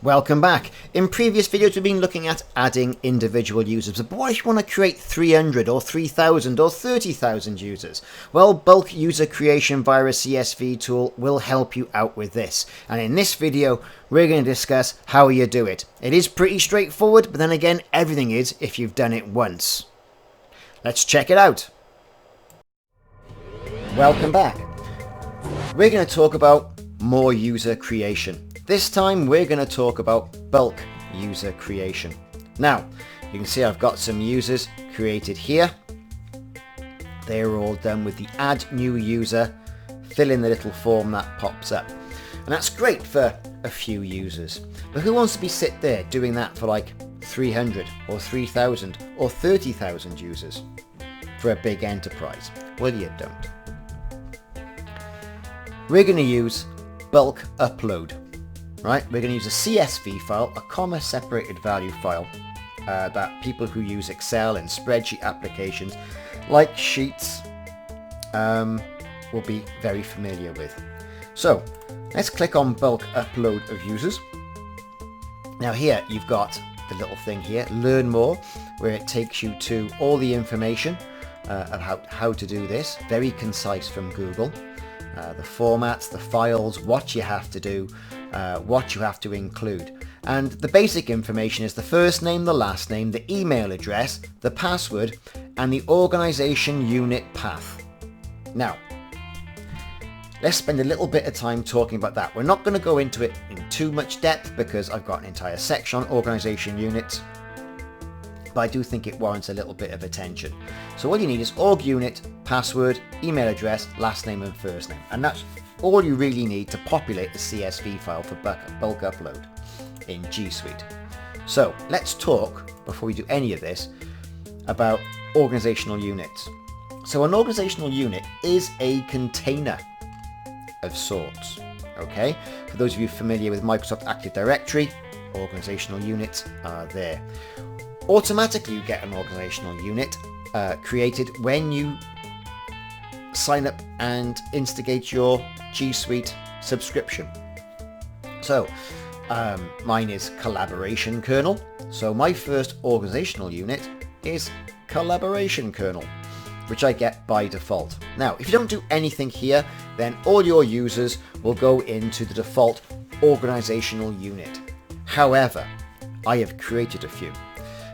Welcome back. In previous videos we've been looking at adding individual users, but what if you want to create 300 or 3,000 or 30,000 users? Well, bulk user creation via a CSV tool will help you out with this, and in this video we're going to discuss how you do it. It is pretty straightforward, but then again everything is if you've done it once. Let's check it out. Welcome back. We're going to talk about more user creation. This time we're going to talk about bulk user creation. Now, you can see I've got some users created here. They're all done with the add new user, fill in the little form that pops up. And that's great for a few users. But who wants to be sit there doing that for like 300 or 3,000 or 30,000 users for a big enterprise? Well, you don't. We're going to use bulk upload. Right, we're going to use a CSV file, a comma separated value file that people who use Excel and spreadsheet applications like Sheets will be very familiar with. So let's click on bulk upload of users. Now here you've got the little thing here, learn more, where it takes you to all the information about how to do this, very concise from Google. The formats, the files, what you have to do, what you have to include. And the basic information is the first name, the last name, the email address, the password, and the organization unit path. Now, let's spend a little bit of time talking about that. We're not going to go into it in too much depth because I've got an entire section on organization units, but I do think it warrants a little bit of attention. So all you need is org unit, password, email address, last name and first name. And that's all you really need to populate the CSV file for bulk upload in Gsuite. So let's talk, before we do any of this, about organizational units. So an organizational unit is a container of sorts. Okay, for those of you familiar with Microsoft Active Directory, organizational units are there. Automatically you get an organizational unit created when you sign up and instigate your Gsuite subscription. So mine is collaboration kernel. So my first organizational unit is collaboration kernel, which I get by default. Now, if you don't do anything here, then all your users will go into the default organizational unit. However, I have created a few.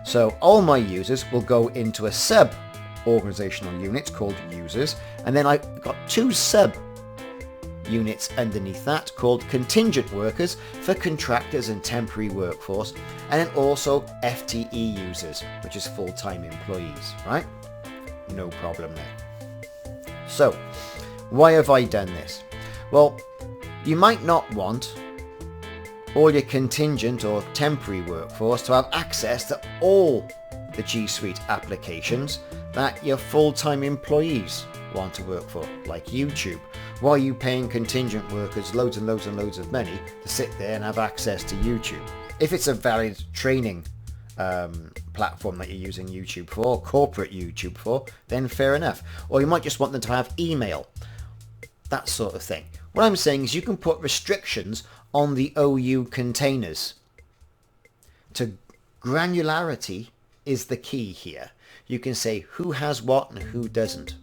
So all my users will go into a sub organizational unit called users, and then I've got two sub units underneath that called contingent workers for contractors and temporary workforce, and then also FTE users, which is full-time employees, right? No problem there. So why have I done this? Well, you might not want all your contingent or temporary workforce to have access to all the Gsuite applications that your full-time employees want to work for, like YouTube. Why are you paying contingent workers loads and loads and loads of money to sit there and have access to YouTube? If it's a valid training platform that you're using YouTube for, corporate YouTube for, then fair enough. Or you might just want them to have email, that sort of thing. What I'm saying is you can put restrictions on the OU containers. To granularity is the key here. You can say who has what and who doesn't.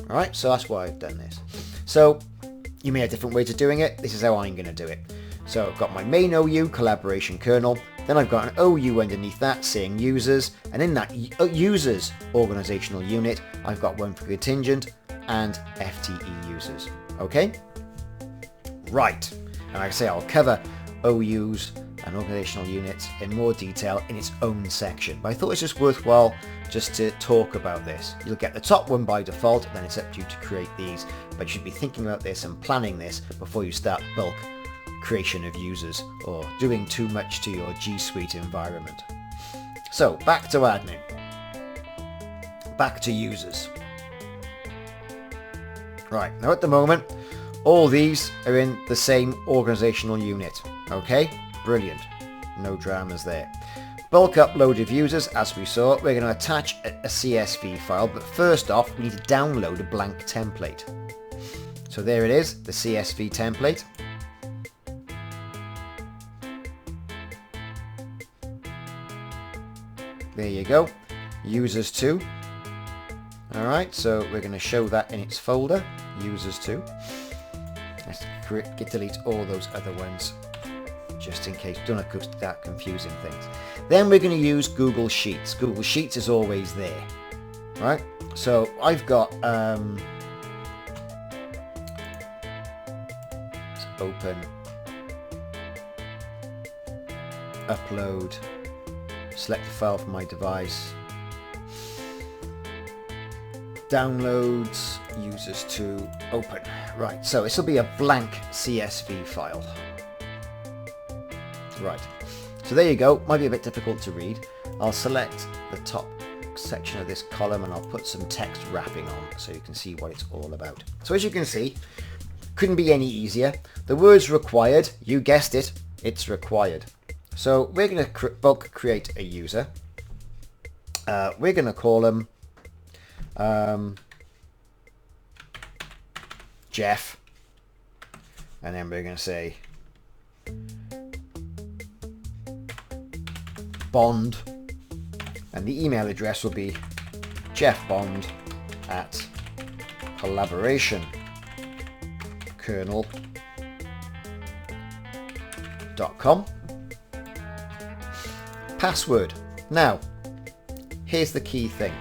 Alright, so that's why I've done this. So you may have different ways of doing it. This is how I'm going to do it. So I've got my main OU collaboration kernel, then I've got an OU underneath that saying users, and in that users organizational unit I've got one for contingent and FTE users. Okay? Right. And like I say, I'll cover OUs and organizational units in more detail in its own section. But I thought it's just worthwhile just to talk about this. You'll get the top one by default, and then it's up to you to create these. But you should be thinking about this and planning this before you start bulk creation of users or doing too much to your Gsuite environment. So back to admin. Back to users. Right, now at the moment, all these are in the same organizational unit. Okay, brilliant. No dramas there. Bulk upload of users, as we saw, we're going to attach a CSV file, but first off, we need to download a blank template. So there it is, the CSV template. There you go. Users 2. Alright, so we're going to show that in its folder, users 2. Let's delete all those other ones, just in case. Don't want to start confusing things. Then we're going to use Google Sheets. Google Sheets is always there. Right? So I've got, let's open, upload, select the file from my device, downloads, users to open. Right, so this will be a blank CSV file. Right, so there you go. Might be a bit difficult to read. I'll select the top section of this column and I'll put some text wrapping on so you can see what it's all about. So as you can see, couldn't be any easier. The words required, you guessed it, it's required. So we're going to bulk create a user. We're going to call them Jeff, and then we're going to say Bond, and the email address will be jeffbond@collaborationkernel.com. Password. Now, here's the key thing.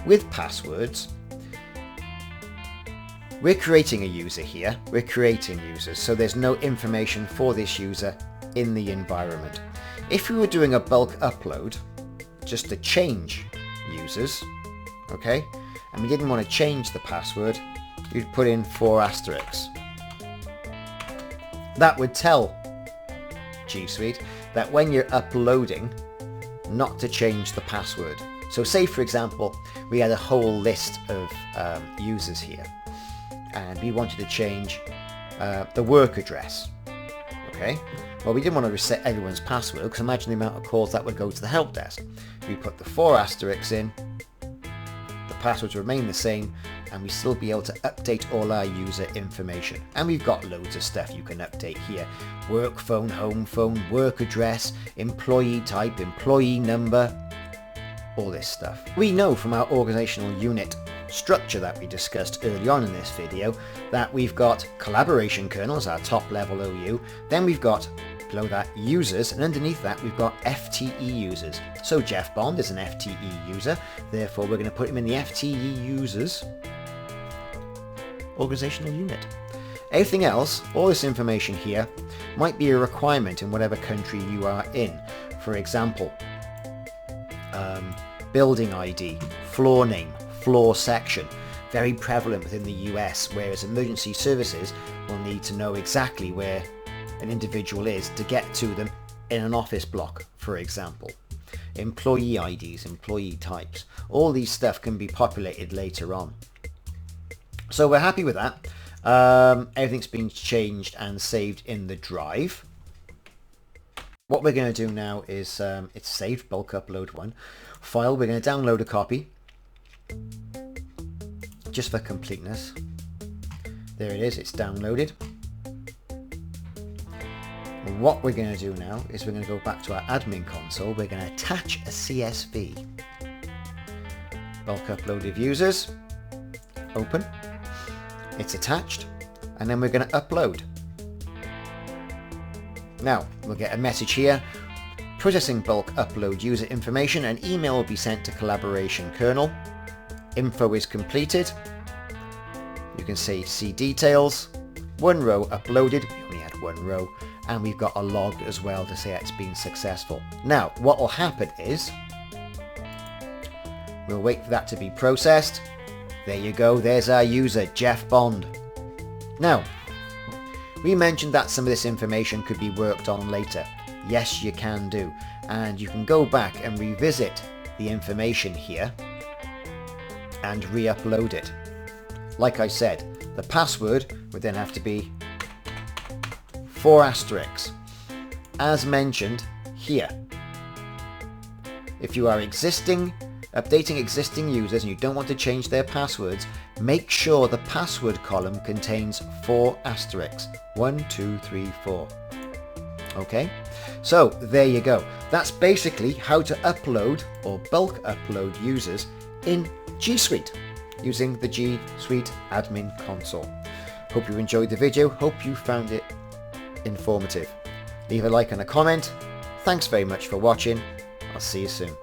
With passwords, we're creating a user here. We're creating users, so there's no information for this user in the environment. If we were doing a bulk upload, just to change users, okay, and we didn't want to change the password, you'd put in 4 asterisks. That would tell Gsuite that when you're uploading, not to change the password. So say, for example, we had a whole list of users here, and we wanted to change the work address. Okay, well, we didn't want to reset everyone's password, because imagine the amount of calls that would go to the help desk. We put the 4 asterisks in, the passwords remain the same, and we still be able to update all our user information. And we've got loads of stuff you can update here. Work phone, home phone, work address, employee type, employee number, all this stuff. We know from our organizational unit structure that we discussed early on in this video that we've got collaboration kernels, our top level OU, then we've got below that users, and underneath that we've got FTE users. So Jeff Bond is an FTE user, therefore we're going to put him in the FTE users organizational unit. Everything else, all this information here, might be a requirement in whatever country you are in. For example, building ID, floor name, floor section, very prevalent within the US, whereas emergency services will need to know exactly where an individual is to get to them in an office block, for example. Employee IDs, employee types, all these stuff can be populated later on. So we're happy with that. Everything's been changed and saved in the drive. What we're going to do now is, it's saved, bulk upload 1. File, we're going to download a copy, just for completeness. There it is, it's downloaded. And what we're going to do now is we're going to go back to our admin console. We're going to attach a CSV. Bulk upload of users, open, it's attached, and then we're going to upload. Now we'll get a message here, processing bulk upload user information. An email will be sent to collaboration kernel. Info is completed. You can see details, 1 row uploaded, we only had 1 row, and we've got a log as well to say it's been successful. Now what will happen is we'll wait for that to be processed. There you go, there's our user, Jeff Bond. Now, we mentioned that some of this information could be worked on later. Yes, you can do, and you can go back and revisit the information here and re-upload it. Like I said, the password would then have to be 4 asterisks, as mentioned here. If you are updating existing users and you don't want to change their passwords, make sure the password column contains 4 asterisks. 1, 2, 3, 4. Okay, so there you go. That's basically how to upload or bulk upload users in Gsuite using the Gsuite admin console. Hope you enjoyed the video. Hope you found it informative. Leave a like and a comment. Thanks very much for watching. I'll see you soon.